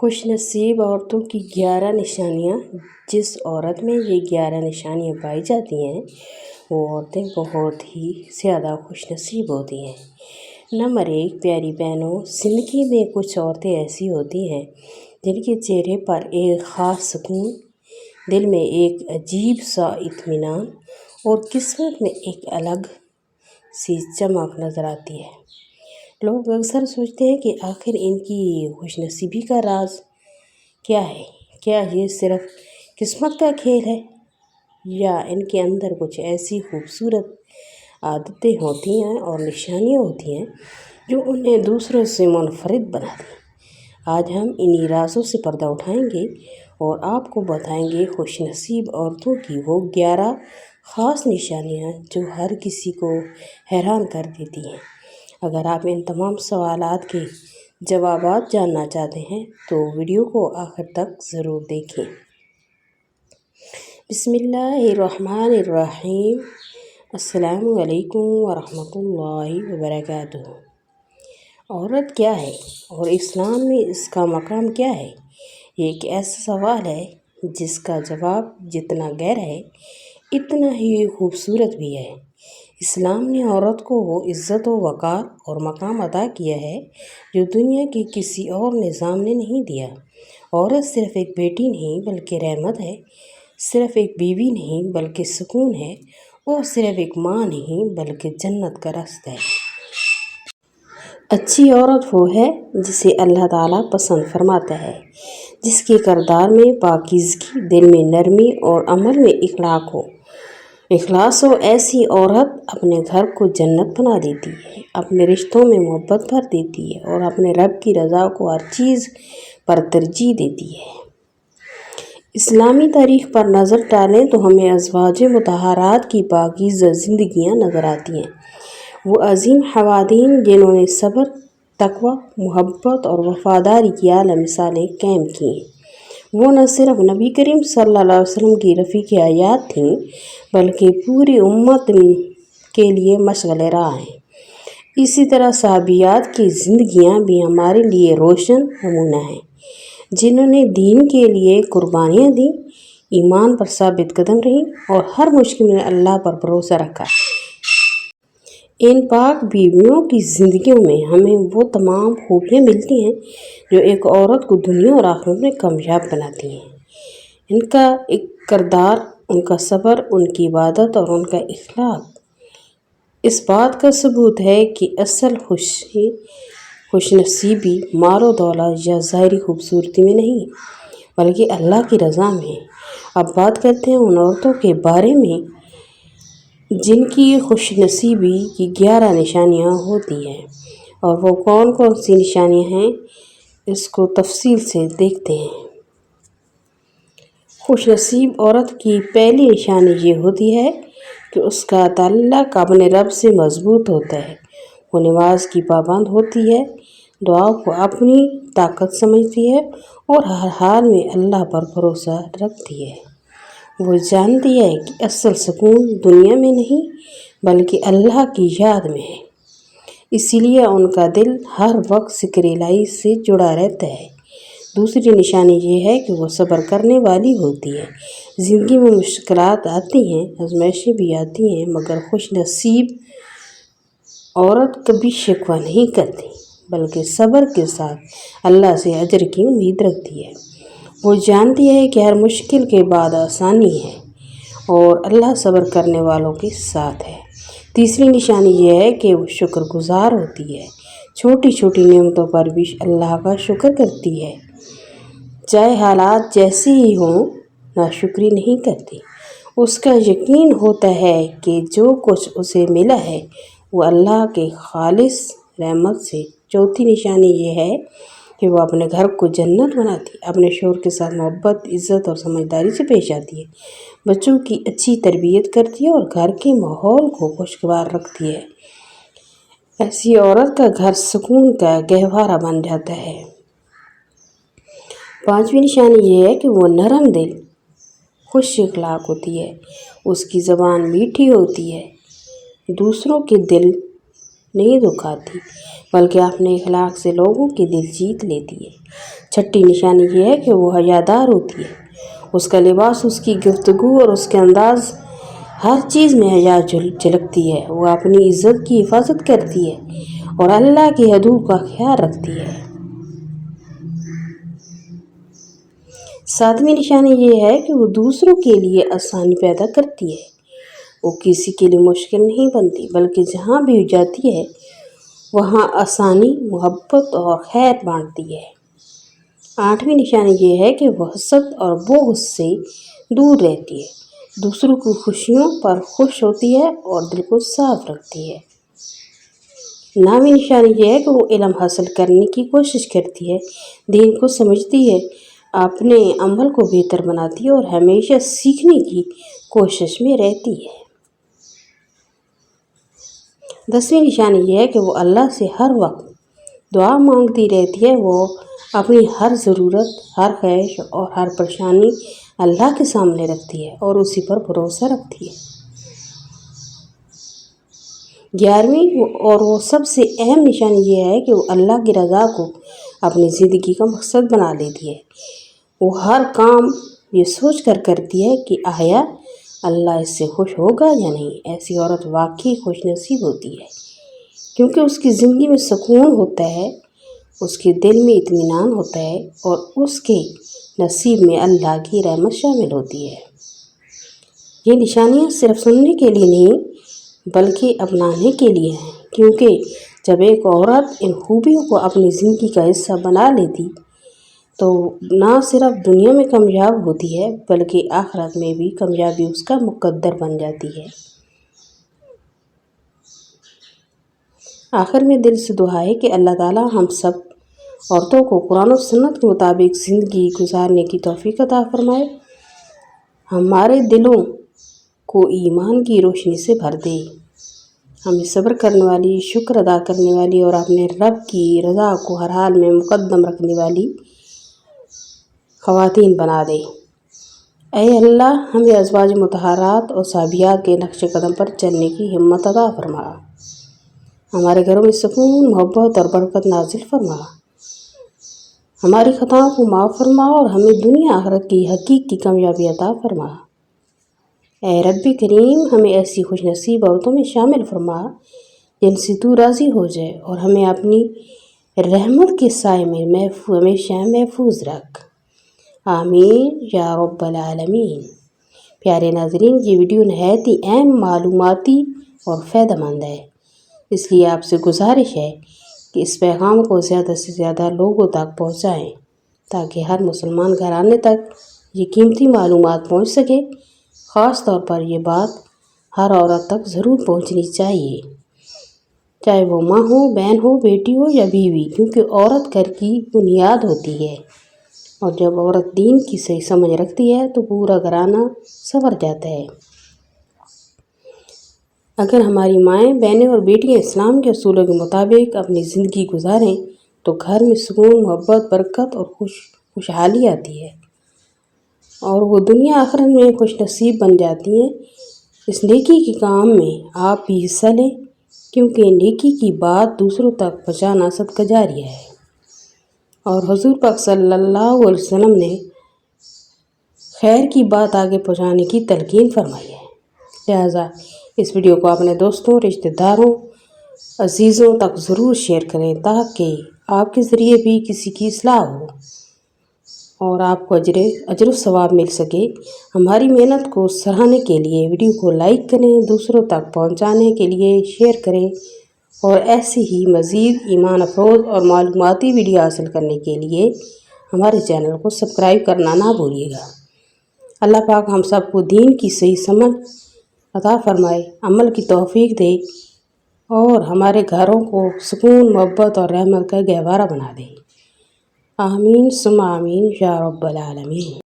خوش نصیب عورتوں کی 11 نشانیاں۔ جس عورت میں یہ 11 نشانیاں پائی جاتی ہیں وہ عورتیں بہت ہی زیادہ خوش نصیب ہوتی ہیں۔ نمبر 1، پیاری بہنوں، زندگی میں کچھ عورتیں ایسی ہوتی ہیں جن کے چہرے پر ایک خاص سکون، دل میں ایک عجیب سا اطمینان اور قسمت میں ایک الگ سی چمک نظر آتی ہے۔ لوگ اکثر سوچتے ہیں کہ آخر ان کی خوش نصیبی کا راز کیا ہے؟ کیا یہ صرف قسمت کا کھیل ہے یا ان کے اندر کچھ ایسی خوبصورت عادتیں ہوتی ہیں اور نشانیاں ہوتی ہیں جو انہیں دوسروں سے منفرد بناتی ہیں؟ آج ہم انہی رازوں سے پردہ اٹھائیں گے اور آپ کو بتائیں گے خوش نصیب عورتوں کی وہ 11 خاص نشانیاں جو ہر کسی کو حیران کر دیتی ہیں۔ اگر آپ ان تمام سوالات کے جوابات جاننا چاہتے ہیں تو ویڈیو کو آخر تک ضرور دیکھیں۔ بسم اللہ الرحمن الرحیم۔ السلام علیکم ورحمۃ اللہ وبرکاتہ۔ عورت کیا ہے اور اسلام میں اس کا مقام کیا ہے؟ یہ ایک ایسا سوال ہے جس کا جواب جتنا گہرا ہے اتنا ہی خوبصورت بھی ہے۔ اسلام نے عورت کو وہ عزت و وقار اور مقام عطا کیا ہے جو دنیا کے کسی اور نظام نے نہیں دیا۔ عورت صرف ایک بیٹی نہیں بلکہ رحمت ہے، صرف ایک بیوی نہیں بلکہ سکون ہے، اور صرف ایک ماں نہیں بلکہ جنت کا راستہ ہے۔ اچھی عورت وہ ہے جسے اللہ تعالیٰ پسند فرماتا ہے، جس کے کردار میں پاکیزگی، دل میں نرمی اور عمل میں اخلاص ہو۔ ایسی عورت اپنے گھر کو جنت بنا دیتی ہے، اپنے رشتوں میں محبت بھر دیتی ہے اور اپنے رب کی رضا کو ہر چیز پر ترجیح دیتی ہے۔ اسلامی تاریخ پر نظر ڈالیں تو ہمیں ازواج مطہرات کی پاکیزہ زندگیاں نظر آتی ہیں۔ وہ عظیم خواتین جنہوں نے صبر، تقوی، محبت اور وفاداری کی اعلیٰ مثالیں قائم کی ہیں۔ وہ نہ صرف نبی کریم صلی اللہ علیہ وسلم کی رفیق حیات تھیں بلکہ پوری امت کے لیے مشعل راہ ہیں۔ اسی طرح صحابیات کی زندگیاں بھی ہمارے لیے روشن نمونہ ہیں، جنہوں نے دین کے لیے قربانیاں دیں، ایمان پر ثابت قدم رہیں اور ہر مشکل میں اللہ پر بھروسہ رکھا۔ ان پاک بیویوں کی زندگیوں میں ہمیں وہ تمام خوبیاں ملتی ہیں جو ایک عورت کو دنیا اور آخرت میں کامیاب بناتی ہیں۔ ان کا ایک کردار، ان کا صبر، ان کی عبادت اور ان کا اخلاق اس بات کا ثبوت ہے کہ اصل خوش نصیبی مال و دولت یا ظاہری خوبصورتی میں نہیں بلکہ اللہ کی رضا میں ہے۔ اب بات کرتے ہیں ان عورتوں کے بارے میں جن کی خوش نصیبی کی 11 نشانیاں ہوتی ہیں، اور وہ کون کون سی نشانیاں ہیں اس کو تفصیل سے دیکھتے ہیں۔ خوش نصیب عورت کی پہلی نشانی یہ ہوتی ہے کہ اس کا تعلق اپنے رب سے مضبوط ہوتا ہے۔ وہ نماز کی پابند ہوتی ہے، دعا کو اپنی طاقت سمجھتی ہے اور ہر حال میں اللہ پر بھروسہ رکھتی ہے۔ وہ جانتی ہے کہ اصل سکون دنیا میں نہیں بلکہ اللہ کی یاد میں ہے، اسی لیے ان کا دل ہر وقت ذکر الہی سے جڑا رہتا ہے۔ دوسری نشانی یہ ہے کہ وہ صبر کرنے والی ہوتی ہے۔ زندگی میں مشکلات آتی ہیں، آزمائشیں بھی آتی ہیں، مگر خوش نصیب عورت کبھی شکوہ نہیں کرتی بلکہ صبر کے ساتھ اللہ سے اجر کی امید رکھتی ہے۔ وہ جانتی ہے کہ ہر مشکل کے بعد آسانی ہے اور اللہ صبر کرنے والوں کے ساتھ ہے۔ تیسری نشانی یہ ہے کہ وہ شکر گزار ہوتی ہے، چھوٹی چھوٹی نعمتوں پر بھی اللہ کا شکر کرتی ہے، چاہے حالات جیسے ہی ہوں، ناشکری نہیں کرتی۔ اس کا یقین ہوتا ہے کہ جو کچھ اسے ملا ہے وہ اللہ کے خالص رحمت سے۔ چوتھی نشانی یہ ہے کہ وہ اپنے گھر کو جنت بناتی ہے، اپنے شوہر کے ساتھ محبت، عزت اور سمجھداری سے پیش آتی ہے، بچوں کی اچھی تربیت کرتی ہے اور گھر کے ماحول کو خوشگوار رکھتی ہے۔ ایسی عورت کا گھر سکون کا گہوارہ بن جاتا ہے۔ پانچویں نشانی یہ ہے کہ وہ نرم دل، خوش اخلاق ہوتی ہے، اس کی زبان میٹھی ہوتی ہے، دوسروں کے دل نہیں دکھاتی بلکہ اپنے اخلاق سے لوگوں کے دل جیت لیتی ہے۔ چھٹی نشانی یہ ہے کہ وہ حیادار ہوتی ہے۔ اس کا لباس، اس کی گفتگو اور اس کے انداز، ہر چیز میں حیا جھلکتی ہے۔ وہ اپنی عزت کی حفاظت کرتی ہے اور اللہ کی حدود کا خیال رکھتی ہے۔ ساتویں نشانی یہ ہے کہ وہ دوسروں کے لیے آسانی پیدا کرتی ہے۔ وہ کسی کے لیے مشکل نہیں بنتی بلکہ جہاں بھی جاتی ہے وہاں آسانی، محبت اور خیر بانٹتی ہے۔ آٹھویں نشانی یہ ہے کہ وہ حسد اور بغض سے دور رہتی ہے، دوسروں کی خوشیوں پر خوش ہوتی ہے اور دل کو صاف رکھتی ہے۔ نویں نشانی یہ ہے کہ وہ علم حاصل کرنے کی کوشش کرتی ہے، دین کو سمجھتی ہے، اپنے عمل کو بہتر بناتی ہے اور ہمیشہ سیکھنے کی کوشش میں رہتی ہے۔ 10ویں نشانی یہ ہے کہ وہ اللہ سے ہر وقت دعا مانگتی رہتی ہے۔ وہ اپنی ہر ضرورت، ہر خواہش اور ہر پریشانی اللہ کے سامنے رکھتی ہے اور اسی پر بھروسہ رکھتی ہے۔ 11ویں اور وہ سب سے اہم نشانی یہ ہے کہ وہ اللہ کی رضا کو اپنی زندگی کا مقصد بنا لیتی ہے۔ وہ ہر کام یہ سوچ کر کرتی ہے کہ آیا اللہ اس سے خوش ہوگا یا نہیں۔ ایسی عورت واقعی خوش نصیب ہوتی ہے کیونکہ اس کی زندگی میں سکون ہوتا ہے، اس کے دل میں اطمینان ہوتا ہے اور اس کے نصیب میں اللہ کی رحمت شامل ہوتی ہے۔ یہ نشانیاں صرف سننے کے لیے نہیں بلکہ اپنانے کے لیے ہیں، کیونکہ جب ایک عورت ان خوبیوں کو اپنی زندگی کا حصہ بنا لیتی تو نہ صرف دنیا میں کامیاب ہوتی ہے بلکہ آخرت میں بھی کامیابی اس کا مقدر بن جاتی ہے۔ آخر میں دل سے دعا ہے کہ اللہ تعالیٰ ہم سب عورتوں کو قرآن و سنت کے مطابق زندگی گزارنے کی توفیق عطا فرمائے، ہمارے دلوں کو ایمان کی روشنی سے بھر دے، ہمیں صبر کرنے والی، شکر ادا کرنے والی اور اپنے رب کی رضا کو ہر حال میں مقدم رکھنے والی خواتین بنا دے۔ اے اللہ، ہمیں ازواج مطہرات اور صحابیات کے نقش قدم پر چلنے کی ہمت عطا فرما، ہمارے گھروں میں سکون، محبت اور برکت نازل فرما، ہماری خطاؤں کو معاف فرما اور ہمیں دنیا آخرت کی حقیقی کامیابی عطا فرما۔ اے رب کریم، ہمیں ایسی خوش نصیب عورتوں میں شامل فرما جن سے تو راضی ہو جائے اور ہمیں اپنی رحمت کے سائے میں ہمیشہ محفوظ رکھ، آمین یا رب العالمین۔ پیارے ناظرین، یہ ویڈیو نہایت ہی اہم، معلوماتی اور فائدہ مند ہے، اس لیے آپ سے گزارش ہے کہ اس پیغام کو زیادہ سے زیادہ لوگوں تک پہنچائیں تاکہ ہر مسلمان گھرانے تک یہ قیمتی معلومات پہنچ سکے۔ خاص طور پر یہ بات ہر عورت تک ضرور پہنچنی چاہیے، چاہے وہ ماں ہو، بہن ہو، بیٹی ہو یا بیوی، کیونکہ عورت گھر کی بنیاد ہوتی ہے اور جب عورت دین کی صحیح سمجھ رکھتی ہے تو پورا گھرانہ سنور جاتا ہے۔ اگر ہماری مائیں، بہنیں اور بیٹیاں اسلام کے اصولوں کے مطابق اپنی زندگی گزاریں تو گھر میں سکون، محبت، برکت اور خوشحالی آتی ہے اور وہ دنیا آخرت میں خوش نصیب بن جاتی ہیں۔ اس نیکی کے کام میں آپ بھی حصہ لیں، کیونکہ نیکی کی بات دوسروں تک پہنچانا صدقہ جاریہ ہے اور حضور پاک صلی اللہ علیہ وسلم نے خیر کی بات آگے پہنچانے کی تلقین فرمائی ہے۔ لہٰذا اس ویڈیو کو اپنے دوستوں، رشتہ داروں، عزیزوں تک ضرور شیئر کریں تاکہ آپ کے ذریعے بھی کسی کی اصلاح ہو اور آپ کو اجر و ثواب مل سکے۔ ہماری محنت کو سراہنے کے لیے ویڈیو کو لائک کریں، دوسروں تک پہنچانے کے لیے شیئر کریں اور ایسی ہی مزید ایمان افروز اور معلوماتی ویڈیو حاصل کرنے کے لیے ہمارے چینل کو سبسکرائب کرنا نہ بھولیے گا۔ اللہ پاک ہم سب کو دین کی صحیح سمجھ عطا فرمائے، عمل کی توفیق دے اور ہمارے گھروں کو سکون، محبت اور رحمت کا گہوارہ بنا دے، آمین ثم آمین یا رب العالمین۔